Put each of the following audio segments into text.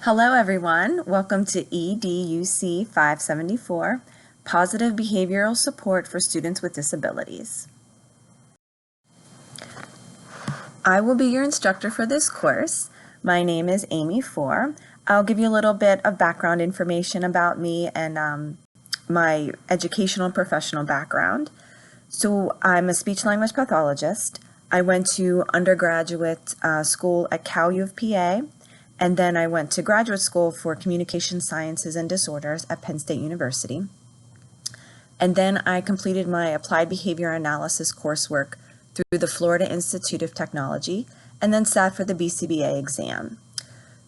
Hello everyone, welcome to EDUC574, Positive Behavioral Support for Students with Disabilities. I will be your instructor for this course. My name is Amy Foor. I'll give you a little bit of background information about me and my educational and professional background. So I'm a speech-language pathologist. I went to undergraduate school at Cal U of PA, and then I went to graduate school for communication sciences and disorders at Penn State University. And then I completed my applied behavior analysis coursework through the Florida Institute of Technology, and then sat for the BCBA exam.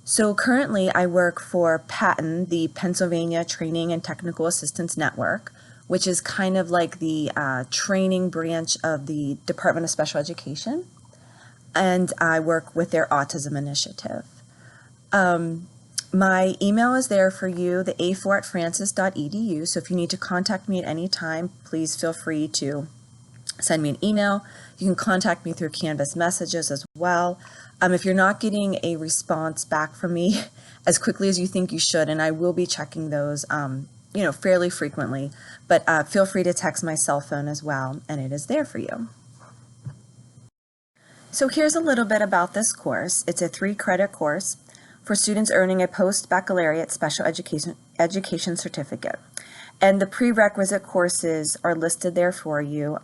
So currently I work for PATN, the Pennsylvania Training and Technical Assistance Network, which is kind of like the training branch of the Department of Special Education. And I work with their autism initiative. My email is there for you, the a4@francis.edu. So if you need to contact me at any time, please feel free to send me an email. You can contact me through Canvas messages as well. If you're not getting a response back from me as quickly as you think you should, and I will be checking those, fairly frequently, but feel free to text my cell phone as well, and it is there for you. So here's a little bit about this course. It's a 3-credit course for students earning a post-baccalaureate special education certificate. And the prerequisite courses are listed there for you,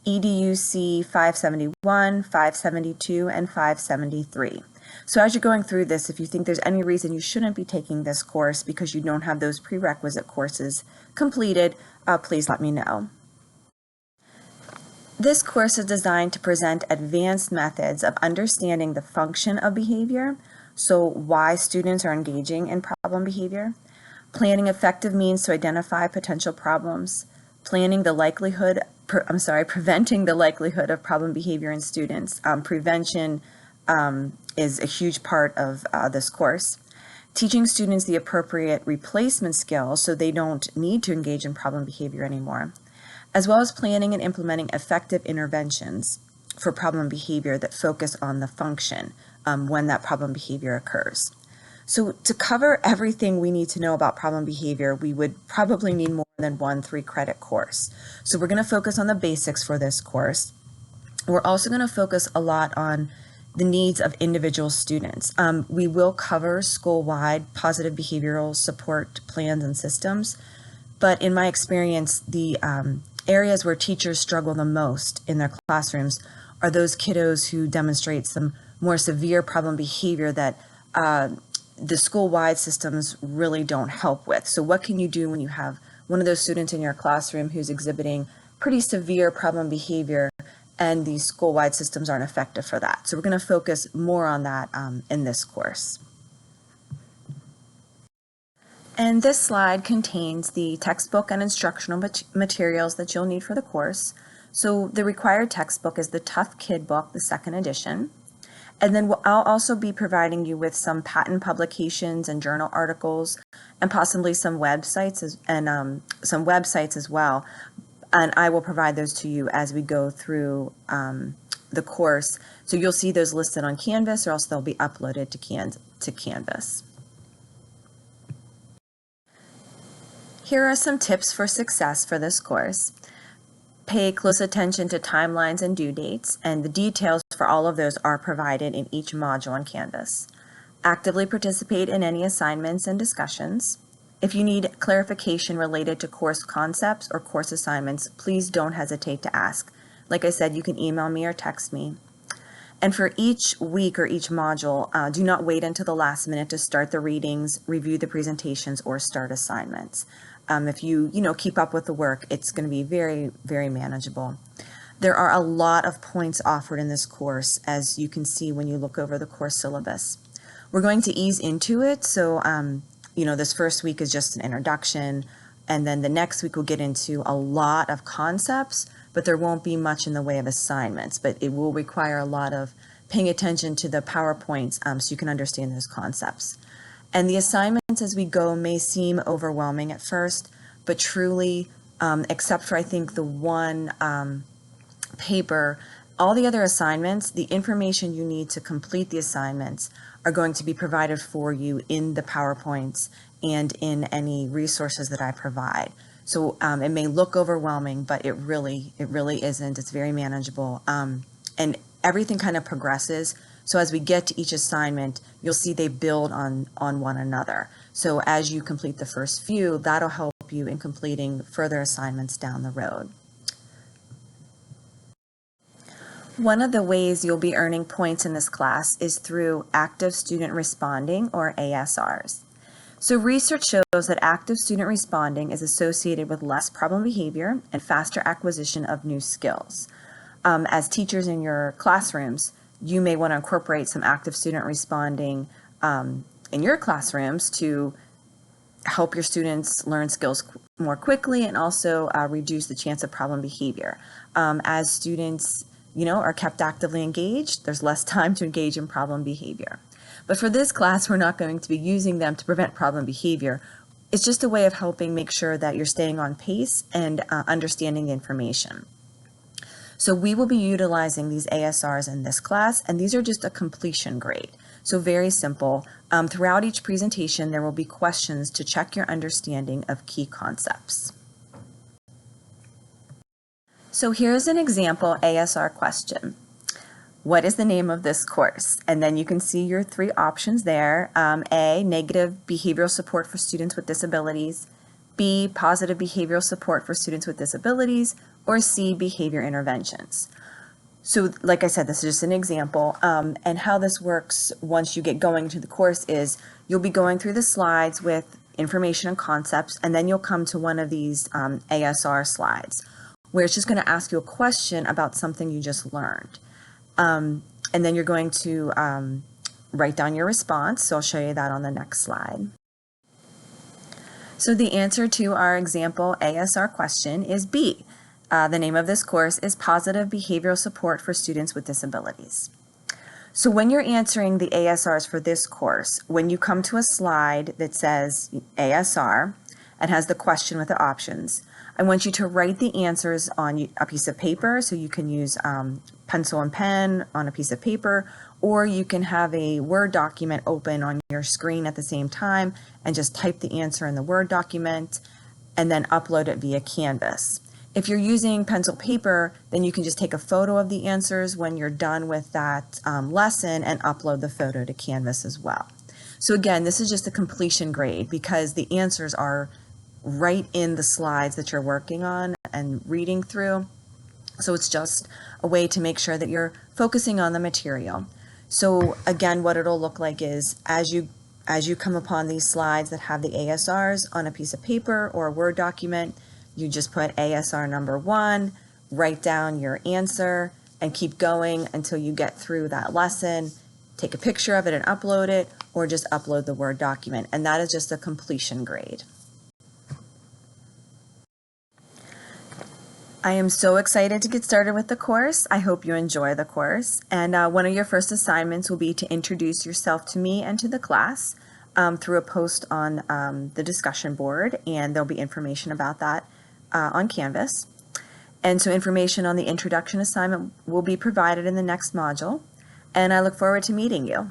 EDUC 571, 572, and 573. So as you're going through this, if you think there's any reason you shouldn't be taking this course because you don't have those prerequisite courses completed, please let me know. This course is designed to present advanced methods of understanding the function of behavior, so why students are engaging in problem behavior, planning effective means to identify potential problems, preventing the likelihood of problem behavior in students. Prevention is a huge part of this course. Teaching students the appropriate replacement skills so they don't need to engage in problem behavior anymore, as well as planning and implementing effective interventions for problem behavior that focus on the function when that problem behavior occurs. So to cover everything we need to know about problem behavior, we would probably need more than one 3-credit course. So we're going to focus on the basics for this course. We're also going to focus a lot on the needs of individual students. We will cover school-wide positive behavioral support plans and systems, but in my experience, the areas where teachers struggle the most in their classrooms are those kiddos who demonstrate some more severe problem behavior that the school-wide systems really don't help with. So what can you do when you have one of those students in your classroom who's exhibiting pretty severe problem behavior and these school-wide systems aren't effective for that? So we're going to focus more on that in this course. And this slide contains the textbook and instructional materials that you'll need for the course. So the required textbook is the Tough Kid book, the 2nd edition. And then I'll also be providing you with some patent publications and journal articles and possibly some websites as well. And I will provide those to you as we go through the course. So you'll see those listed on Canvas, or else they'll be uploaded to Canvas. Here are some tips for success for this course. Pay close attention to timelines and due dates, and the details for all of those are provided in each module on Canvas. Actively participate in any assignments and discussions. If you need clarification related to course concepts or course assignments, please don't hesitate to ask. Like I said, you can email me or text me. And for each week or each module, do not wait until the last minute to start the readings, review the presentations, or start assignments. If you keep up with the work, it's going to be very, very manageable. There are a lot of points offered in this course, as you can see when you look over the course syllabus. We're going to ease into it, so this first week is just an introduction, and then the next week we'll get into a lot of concepts, but there won't be much in the way of assignments, but it will require a lot of paying attention to the PowerPoints so you can understand those concepts. And the assignments as we go may seem overwhelming at first, but truly, except for I think the one paper All the other assignments, the information you need to complete the assignments are going to be provided for you in the PowerPoints and in any resources that I provide. So it may look overwhelming, but it really isn't. It's very manageable. And everything kind of progresses. So as we get to each assignment, you'll see they build on one another. So as you complete the first few, that'll help you in completing further assignments down the road. One of the ways you'll be earning points in this class is through active student responding, or ASRs. So research shows that active student responding is associated with less problem behavior and faster acquisition of new skills. As teachers in your classrooms, you may want to incorporate some active student responding in your classrooms to help your students learn skills more quickly and also reduce the chance of problem behavior. As students are kept actively engaged, there's less time to engage in problem behavior. But for this class, we're not going to be using them to prevent problem behavior. It's just a way of helping make sure that you're staying on pace and understanding the information. So we will be utilizing these ASRs in this class, and these are just a completion grade. So very simple. Throughout each presentation, there will be questions to check your understanding of key concepts. So here's an example ASR question. What is the name of this course? And then you can see your three options there. A, negative behavioral support for students with disabilities. B, positive behavioral support for students with disabilities. Or C, behavior interventions. So like I said, this is just an example. And how this works once you get going to the course is you'll be going through the slides with information and concepts, and then you'll come to one of these ASR slides, where it's just going to ask you a question about something you just learned. And then you're going to write down your response. So I'll show you that on the next slide. So the answer to our example ASR question is B. The name of this course is Positive Behavioral Support for Students with Disabilities. So when you're answering the ASRs for this course, when you come to a slide that says ASR and has the question with the options, I want you to write the answers on a piece of paper. So you can use pencil and pen on a piece of paper, or you can have a Word document open on your screen at the same time and just type the answer in the Word document and then upload it via Canvas. If you're using pencil paper, then you can just take a photo of the answers when you're done with that lesson and upload the photo to Canvas as well. So again, this is just a completion grade because the answers are right in the slides that you're working on and reading through. So it's just a way to make sure that you're focusing on the material. So again, what it'll look like is as you come upon these slides that have the ASRs on a piece of paper or a Word document, you just put ASR number 1, write down your answer, and keep going until you get through that lesson. Take a picture of it and upload it, or just upload the Word document. And that is just a completion grade. I am so excited to get started with the course. I hope you enjoy the course. And one of your first assignments will be to introduce yourself to me and to the class through a post on the discussion board, and there'll be information about that on Canvas. And so information on the introduction assignment will be provided in the next module, and I look forward to meeting you.